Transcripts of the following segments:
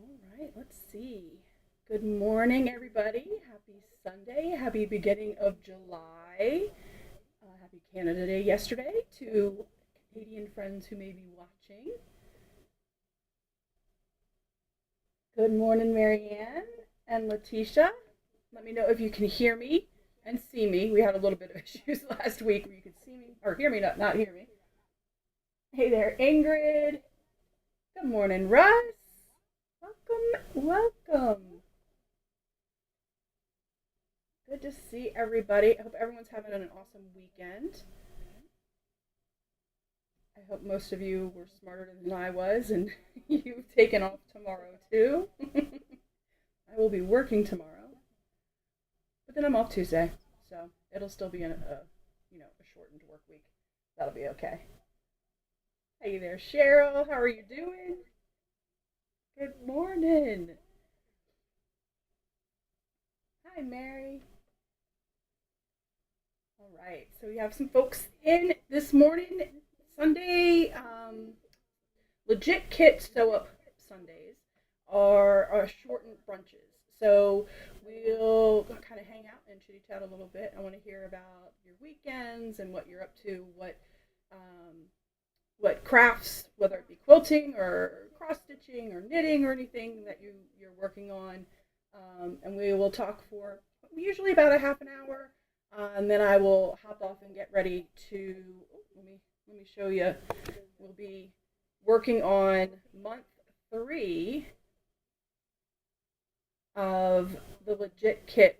All right, let's see. Good morning, everybody. Happy Sunday. Happy beginning of July. Happy Canada Day yesterday to Canadian friends who may be watching. Good morning, Marianne and Letitia. Let me know if you can hear me and see me. We had a little bit of issues last week where you could see me or hear me, not hear me. Hey there, Ingrid. Good morning, Russ. Welcome. Good to see everybody. I hope everyone's having an awesome weekend. I hope most of you were smarter than I was and you've taken off tomorrow too. I will be working tomorrow, but then I'm off Tuesday, so it'll still be a shortened work week. That'll be okay. Hey there, Cheryl. How are you doing? Good morning. Hi, Mary. All right, so we have some folks in this morning. Sunday, legit kit sew up Sundays are shortened brunches. So we'll kind of hang out and chitty chat a little bit. I want to hear about your weekends and what you're up to, what crafts, whether it be quilting or cross stitching or knitting or anything that you're working on. And we will talk for usually about a half an hour, and then I will hop off and get ready to. Let me show you. We'll be working on month 3 of the Legit Kits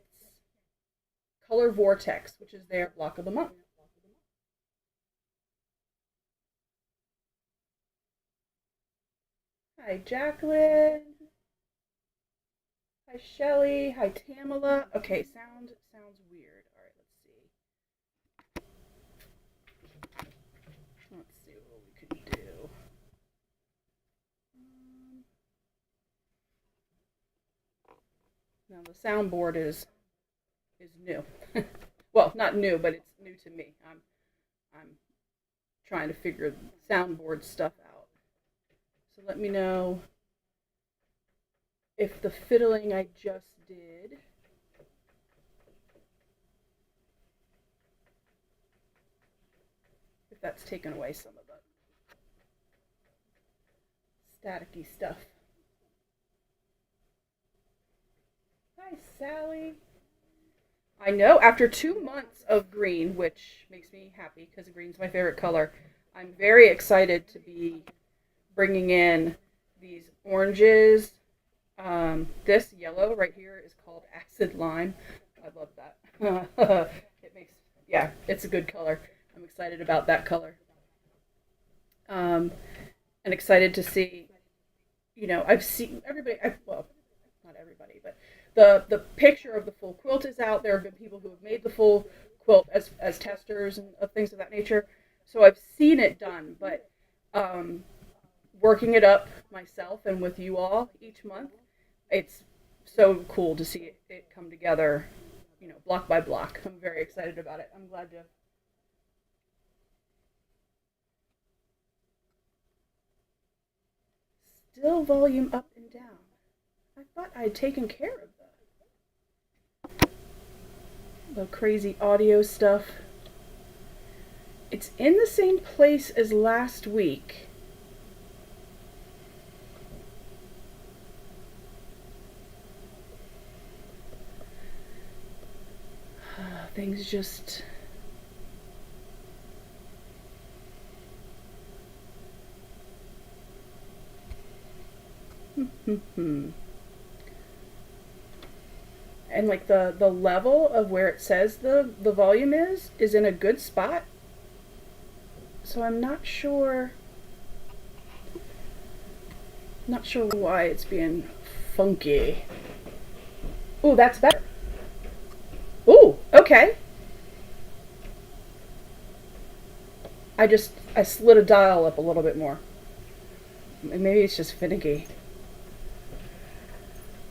Color Vortex, which is their block of the month. Hi, Jacqueline. Hi, Shelly. Hi, Tamala. Okay, sounds weird. All right, let's see. Let's see what we could do. Now the soundboard is new. Well, not new, but it's new to me. I'm trying to figure soundboard stuff out. So let me know if the fiddling I just did if that's taken away some of the staticky stuff. Hi, Sally. I know after 2 months of green, which makes me happy because green's my favorite color, I'm very excited to be bringing in these oranges. This yellow right here is called acid lime. I love that. It's a good color. I'm excited about that color. And excited to see, I've seen everybody, well, not everybody, but the picture of the full quilt is out. There have been people who have made the full quilt as testers and things of that nature. So I've seen it done, but working it up myself and with you all each month, it's so cool to see it come together, block by block. I'm very excited about it. I'm glad to. Still volume up and down. I thought I had taken care of the crazy audio stuff. It's in the same place as last week. Things just and like the level of where it says the volume is in a good spot. So I'm not sure why it's being funky. Ooh, that's better. Ooh, okay. I slid a dial up a little bit more. Maybe it's just finicky.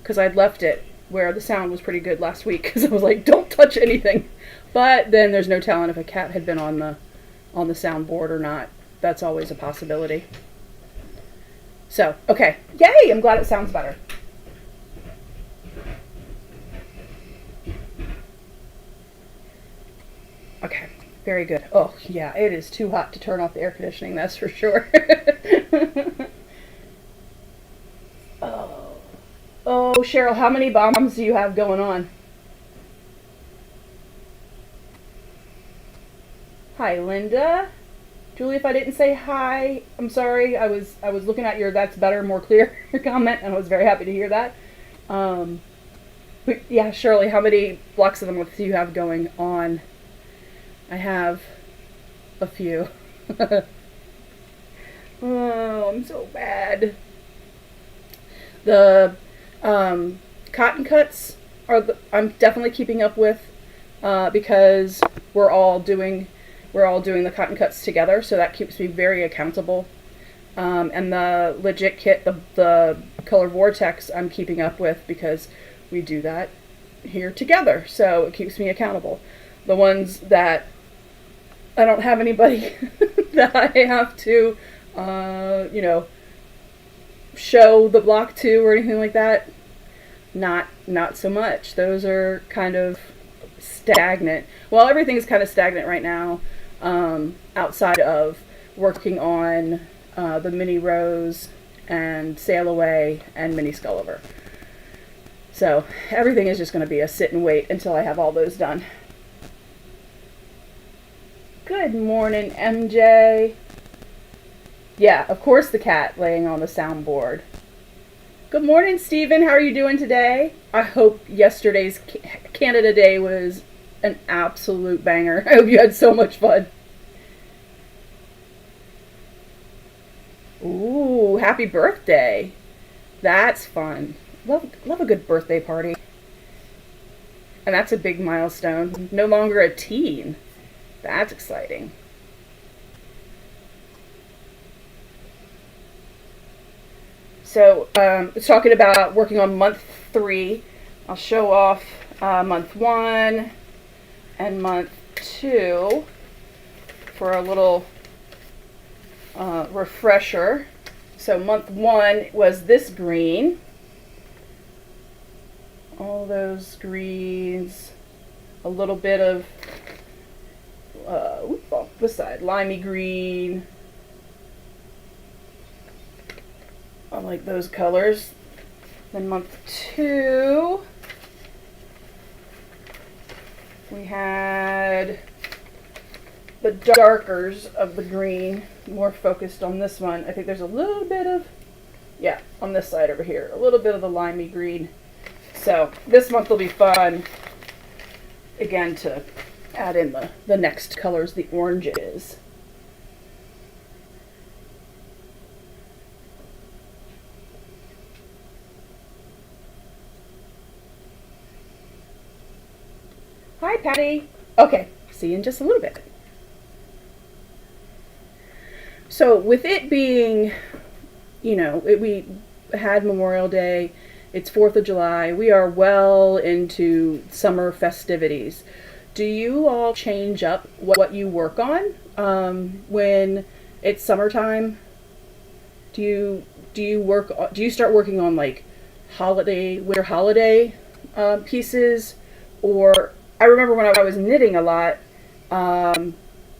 Because I'd left it where the sound was pretty good last week because I was like, don't touch anything. But then there's no telling if a cat had been on the soundboard or not. That's always a possibility. So, okay. Yay! I'm glad it sounds better. Okay. Very good. Oh, yeah, it is too hot to turn off the air conditioning, that's for sure. Oh. Oh, Cheryl, how many bombs do you have going on? Hi, Linda. Julie, if I didn't say hi, I'm sorry. I was looking at your "that's better, more clear" comment, and I was very happy to hear that. Um, but yeah, Shirley, how many blocks of the month do you have going on? I have a few. Oh, I'm so bad. The cotton cuts I'm definitely keeping up with because we're all doing the cotton cuts together, so that keeps me very accountable. And the Legit kit, the color Vortex, I'm keeping up with because we do that here together, so it keeps me accountable. The ones that I don't have anybody that I have to, show the block to or anything like that, not so much. Those are kind of stagnant. Well, everything's kind of stagnant right now, outside of working on the mini rose and sail away and mini sculliver. So everything is just going to be a sit and wait until I have all those done. Good morning, MJ. Yeah, of course the cat laying on the soundboard. Good morning, Stephen. How are you doing today? I hope yesterday's Canada Day was an absolute banger. I hope you had so much fun. Ooh, happy birthday. That's fun. Love a good birthday party. And that's a big milestone. No longer a teen. That's exciting. So, talking about working on month 3, I'll show off month 1 and month 2 for a little refresher. So month 1 was this green. All those greens, a little bit of this side, limey green. I like those colors. Then month 2, we had the darkers of the green, more focused on this one. I think there's a little bit of, yeah, on this side over here, a little bit of the limey green. So this month will be fun, again, to add in the next colors, the oranges. Hi, Patty. Okay, see you in just a little bit. So with it being, we had Memorial Day, it's 4th of July, we are well into summer festivities. Do you all change up what you work on when it's summertime? Do you start working on like winter holiday pieces? Or I remember when I was knitting a lot,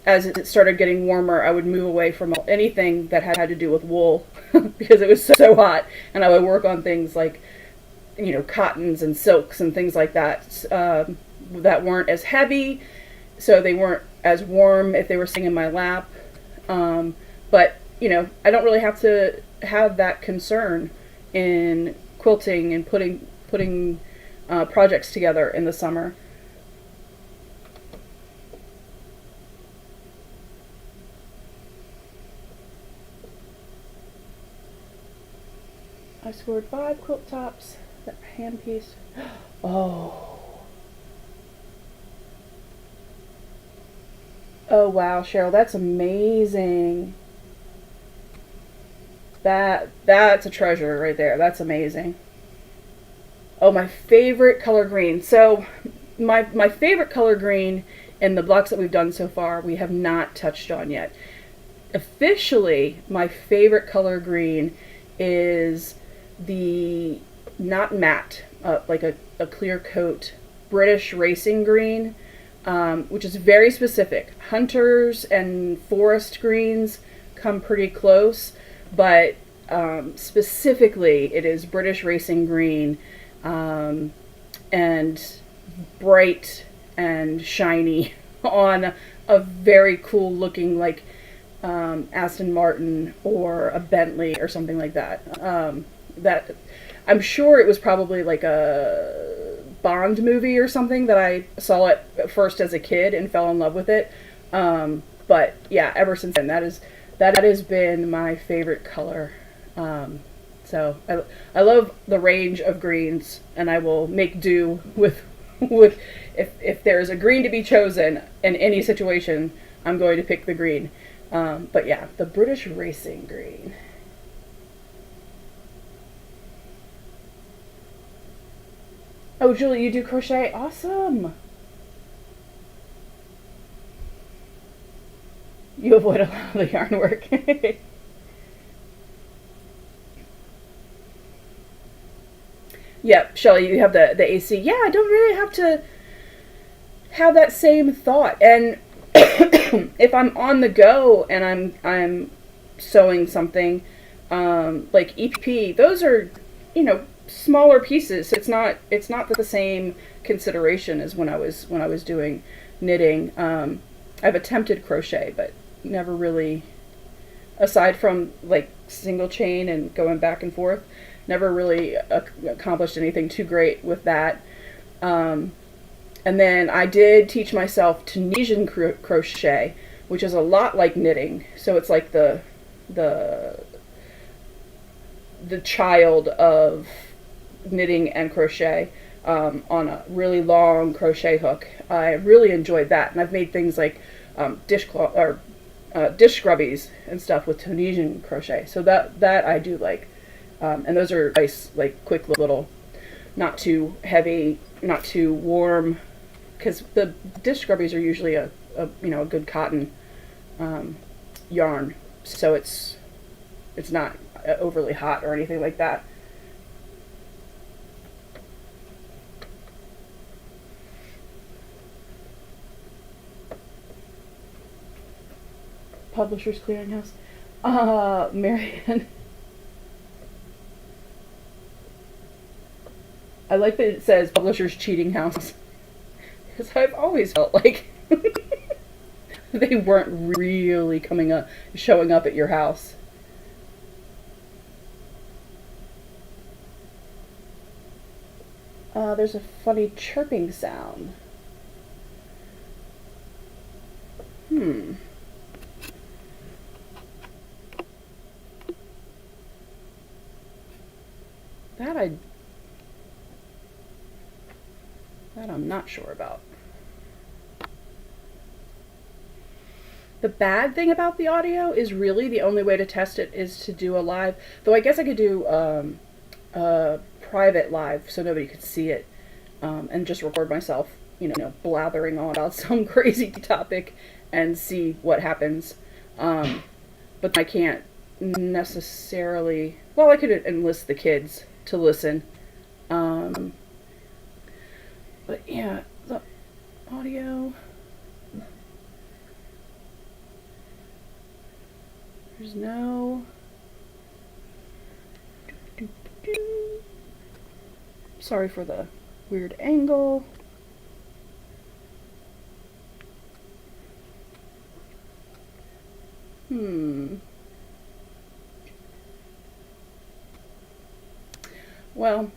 as it started getting warmer, I would move away from anything that had to do with wool because it was so hot, and I would work on things like, cottons and silks and things like that that weren't as heavy, so they weren't as warm if they were sitting in my lap. But I don't really have to have that concern in quilting and putting projects together in the summer. I scored 5 quilt tops, that hand piece. Oh. Oh wow, Cheryl, that's amazing. That's a treasure right there. That's amazing. Oh, my favorite color green. So my favorite color green in the blocks that we've done so far, we have not touched on yet. Officially, my favorite color green is the, not matte, like a clear coat British racing green, which is very specific. Hunters and forest greens come pretty close, but specifically it is British racing green, and bright and shiny on a very cool looking, like Aston Martin or a Bentley or something like that. That I'm sure it was probably like a Bond movie or something that I saw it first as a kid and fell in love with it. But yeah, ever since then, that has been my favorite color. So I love the range of greens, and I will make do with if there's a green to be chosen in any situation, I'm going to pick the green. But yeah, the British racing green. Oh, Julie, you do crochet? Awesome. You avoid a lot of the yarn work. Yep, Shelly, you have the AC. Yeah, I don't really have to have that same thought. And if I'm on the go and I'm sewing something, like EP, those are, smaller pieces. It's not the same consideration as when I was doing knitting. I've attempted crochet, but never really, aside from like single chain and going back and forth, never really accomplished anything too great with that. And then I did teach myself Tunisian crochet, which is a lot like knitting. So it's like the child of knitting and crochet, on a really long crochet hook. I really enjoyed that, and I've made things like dish scrubbies and stuff with Tunisian crochet. So that I do like, and those are nice, like quick little, not too heavy, not too warm, because the dish scrubbies are usually a good cotton yarn, so it's not overly hot or anything like that. Publishers Clearinghouse. Marianne. I like that it says Publishers Cheating House, because I've always felt like they weren't really showing up at your house. There's a funny chirping sound. That I'm not sure about. The bad thing about the audio is really the only way to test it is to do a live. Though I guess I could do a private live so nobody could see it, and just record myself, blathering on about some crazy topic and see what happens. But I can't necessarily. Well, I could enlist the kids to listen. But yeah, the audio. There's no. Sorry for the weird angle. Well,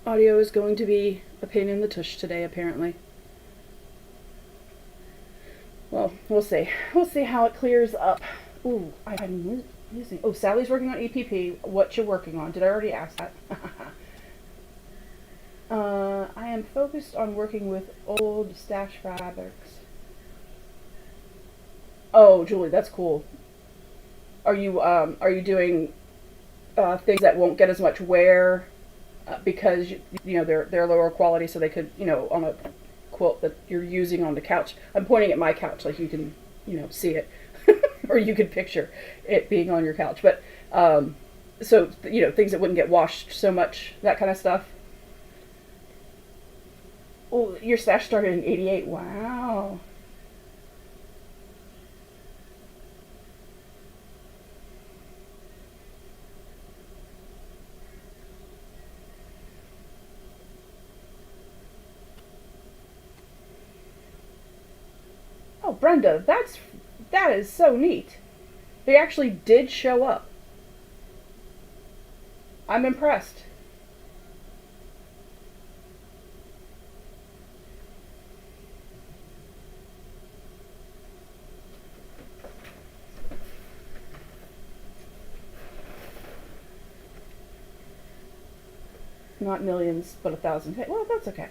audio is going to be a pain in the tush today, apparently. Well, we'll see. We'll see how it clears up. Ooh, I'm losing. Oh, Sally's working on EPP. What you working on? Did I already ask that? I am focused on working with old stash fabrics. Oh, Julie, that's cool. Are you doing things that won't get as much wear because they're lower quality, so they could on a quilt that you're using on the couch? I'm pointing at my couch like you can see it. or you could picture it being on your couch. But so things that wouldn't get washed so much, that kind of stuff. Oh, your stash started in '88. Wow. Oh, Brenda, that is so neat. They actually did show up. I'm impressed. Not millions, but 1,000. Well, that's okay.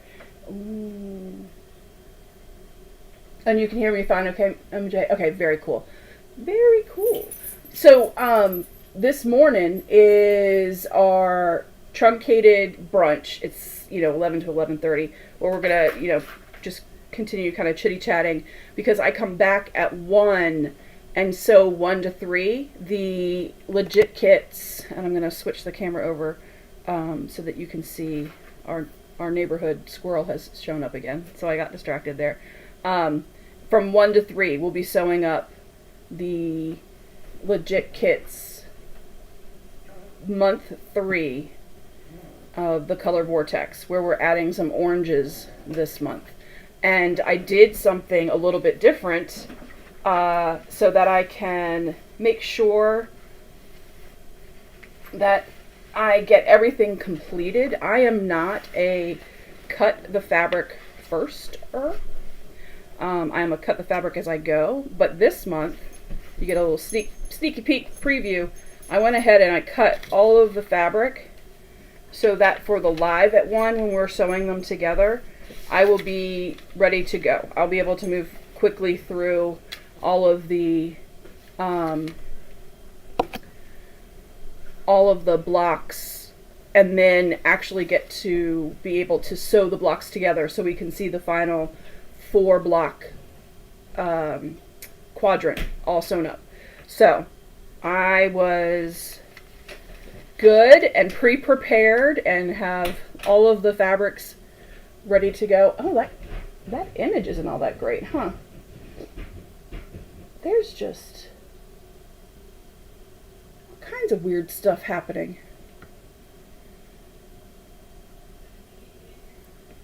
Ooh. And you can hear me fine, okay, MJ? Okay, very cool. Very cool. So, this morning is our truncated brunch. It's, 11 to 11:30, where we're going to, just continue kind of chitty-chatting, because I come back at 1, and so 1 to 3, the Legit kits, and I'm going to switch the camera over so that you can see our neighborhood squirrel has shown up again, so I got distracted there. From 1 to 3, we'll be sewing up the Legit kits month 3 of the color Vortex, where we're adding some oranges this month. And I did something a little bit different so that I can make sure that I get everything completed. I am not a cut the fabric first-er. I am a cut the fabric as I go, but this month, you get a little sneaky peek preview. I went ahead and I cut all of the fabric so that for the live at 1, when we're sewing them together, I will be ready to go. I'll be able to move quickly through all of the blocks, and then actually get to be able to sew the blocks together so we can see the final 4 block quadrant all sewn up. So I was good and pre-prepared and have all of the fabrics ready to go. Oh, that image isn't all that great, huh? There's just all kinds of weird stuff happening.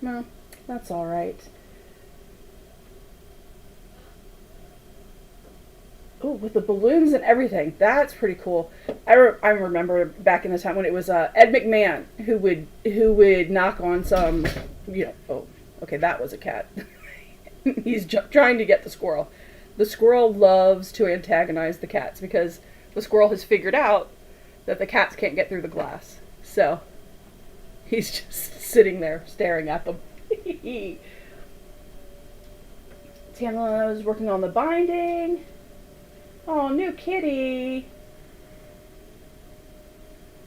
No, that's all right. Oh, with the balloons and everything. That's pretty cool. I remember back in the time when it was Ed McMahon who would knock on some, oh, okay, that was a cat. He's trying to get the squirrel. The squirrel loves to antagonize the cats because the squirrel has figured out that the cats can't get through the glass. So he's just sitting there staring at them. Tamala is working on the binding. Oh, new kitty.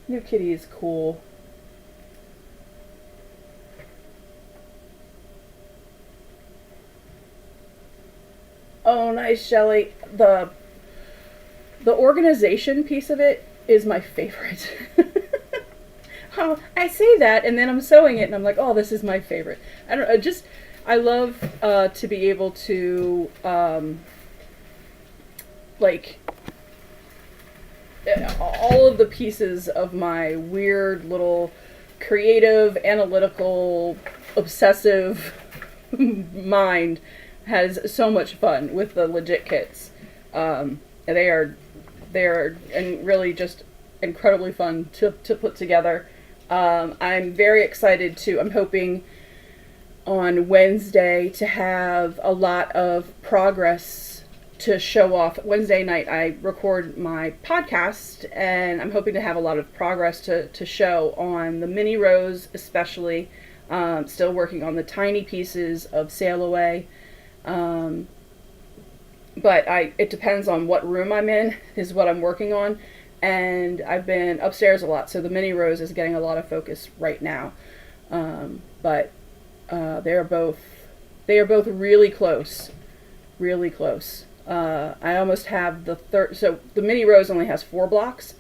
New kitty is cool. Oh, nice, Shelly. The organization piece of it is my favorite. Oh, I say that, and then I'm sewing it, and I'm like, oh, this is my favorite. I love to be able to like all of the pieces of my weird little creative, analytical, obsessive mind has so much fun with the Legit kits. They are and really just incredibly fun to put together. I'm very excited I'm hoping on Wednesday to have a lot of progress to show off. Wednesday night I record my podcast, and I'm hoping to have a lot of progress to show on the mini rows, especially. Still working on the tiny pieces of Sail Away. But it depends on what room I'm in is what I'm working on, and I've been upstairs a lot, so the mini rows is getting a lot of focus right now. But they are both really close. I almost have the third, so the mini rose only has 4 blocks,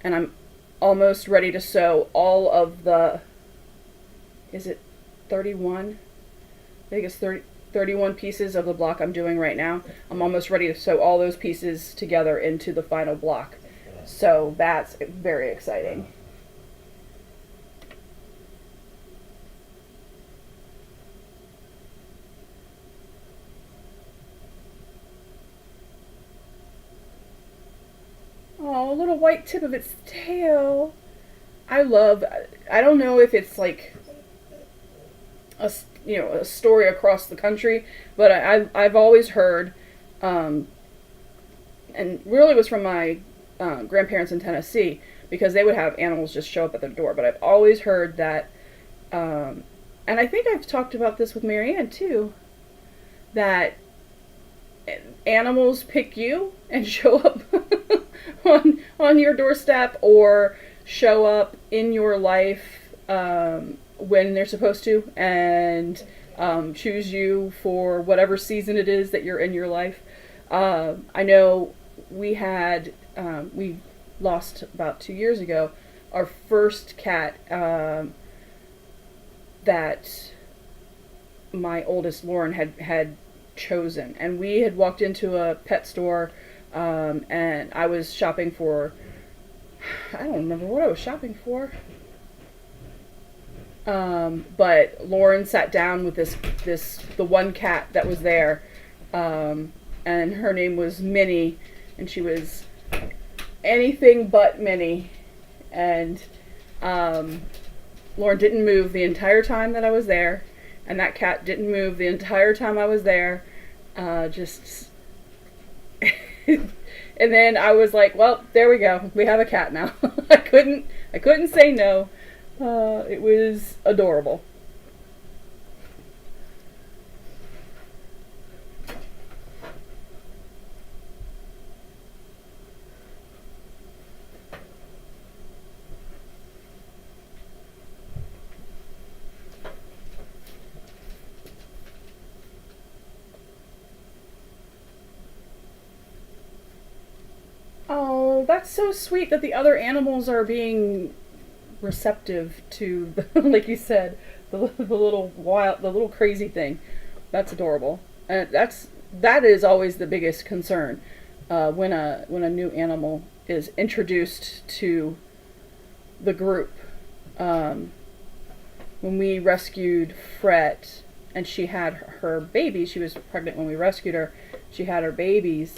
and I'm almost ready to sew all of the, is it 31? I think it's 31 pieces of the block I'm doing right now. I'm almost ready to sew all those pieces together into the final block. So that's very exciting. Oh, a little white tip of its tail. I don't know if it's like a, a story across the country, but I've always heard, and really was from my grandparents in Tennessee, because they would have animals just show up at their door. But I've always heard that, and I think I've talked about this with Marianne too, that animals pick you and show up on your doorstep, or show up in your life when they're supposed to, and choose you for whatever season it is that you're in your life. I know we lost about 2 years ago our first cat that my oldest Lauren had chosen, and we had walked into a pet store, and I was shopping for, I don't remember what I was shopping for, but Lauren sat down with the one cat that was there, and her name was Minnie, and she was anything but Minnie, and Lauren didn't move the entire time that I was there, and that cat didn't move the entire time I was there, just and then I was like, well, there we go, we have a cat now. I couldn't say no. It was adorable. Oh, that's so sweet that the other animals are being receptive to, like you said, the little crazy thing. That's adorable. And that is always the biggest concern when a new animal is introduced to the group. When we rescued Fret, and she had her baby, she was pregnant when we rescued her. She had her babies.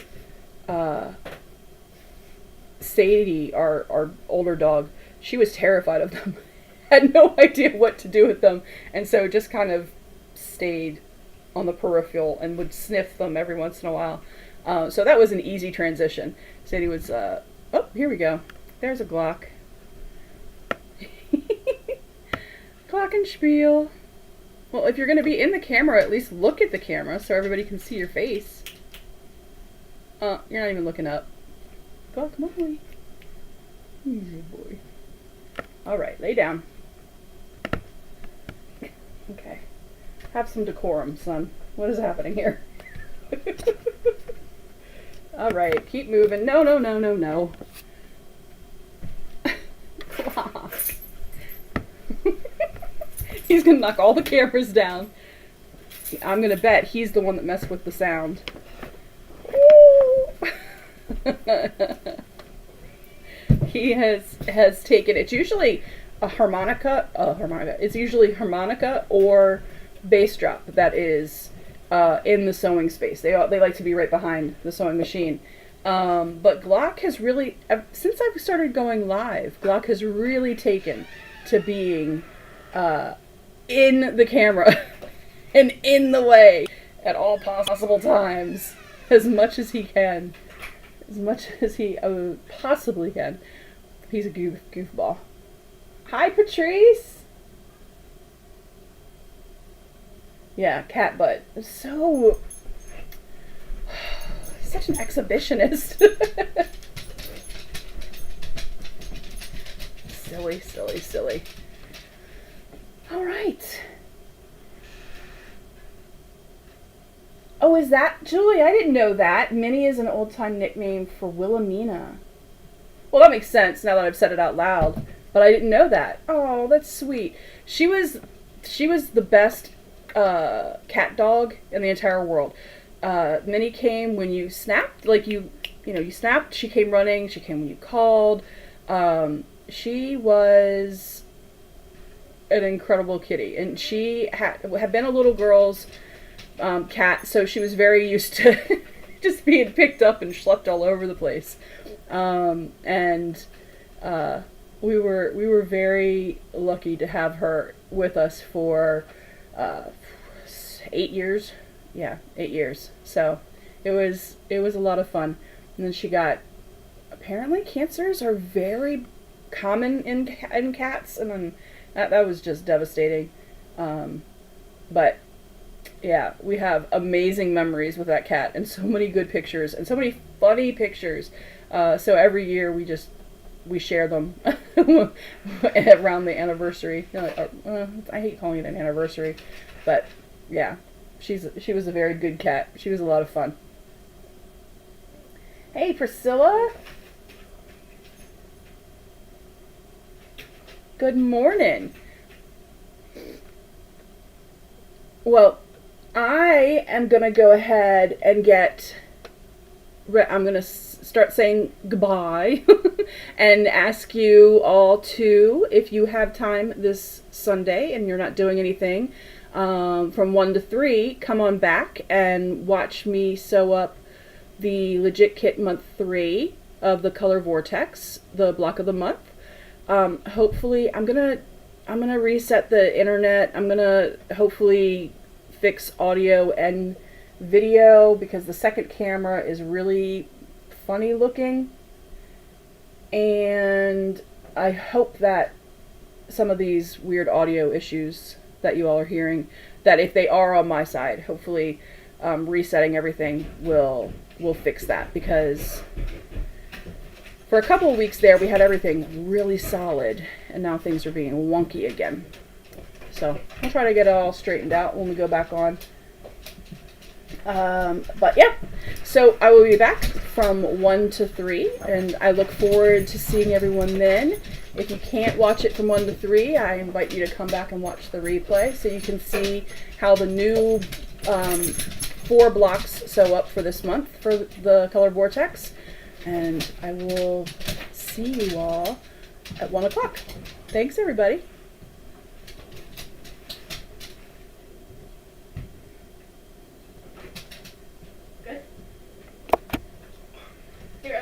Sadie, our older dog, she was terrified of them. Had no idea what to do with them, and so just kind of stayed on the peripheral and would sniff them every once in a while. So that was an easy transition. Sadie was, oh, here we go. There's a Glock. Glockenspiel. Well, if you're going to be in the camera, at least look at the camera so everybody can see your face. You're not even looking up. Guacamole. Easy boy. Alright, lay down. Okay. Have some decorum, son. What is happening here? Alright, keep moving. No, no, no, no, no. He's gonna knock all the cameras down. I'm gonna bet he's the one that messed with the sound. He has taken, it's usually a harmonica. It's usually harmonica or bass drop that is in the sewing space. They like to be right behind the sewing machine. But Glock has really, since I've started going live, Glock has really taken to being in the camera and in the way at all possible times, as much as he can. As much as he possibly can. He's a goofball. Hi, Patrice! Yeah, cat butt. So... such an exhibitionist. Silly, silly, silly. Alright. Oh, is that Julie? I didn't know that. Minnie is an old-time nickname for Wilhelmina. Well, that makes sense now that I've said it out loud. But I didn't know that. Oh, that's sweet. She was the best cat dog in the entire world. Minnie came when you snapped, like you snapped. She came running. She came when you called. She was an incredible kitty, and she had been a little girl's cat, so she was very used to just being picked up and schlepped all over the place. We were very lucky to have her with us for 8 years. Yeah, 8 years. So it was a lot of fun. And then she got, apparently cancers are very common in cats, and then that was just devastating. But yeah, we have amazing memories with that cat, and so many good pictures, and so many funny pictures. So every year we share them around the anniversary. I hate calling it an anniversary, but yeah, she was a very good cat. She was a lot of fun. Hey, Priscilla. Good morning. Well, I am going to go ahead and I'm going to start saying goodbye and ask you all to, if you have time this Sunday and you're not doing anything, from 1 to 3, come on back and watch me sew up the Legit Kit Month 3 of the color Vortex, the block of the month. Hopefully, I'm gonna reset the internet. I'm gonna hopefully fix audio and video, because the second camera is really funny looking, and I hope that some of these weird audio issues that you all are hearing, that if they are on my side, hopefully resetting everything will fix that, because for a couple of weeks there we had everything really solid, and now things are being wonky again. So I'll try to get it all straightened out when we go back on. But yeah, so I will be back from 1 to 3, and I look forward to seeing everyone then. If you can't watch it from 1 to 3, I invite you to come back and watch the replay so you can see how the new 4 blocks sew up for this month for the color Vortex. And I will see you all at 1 o'clock. Thanks, everybody.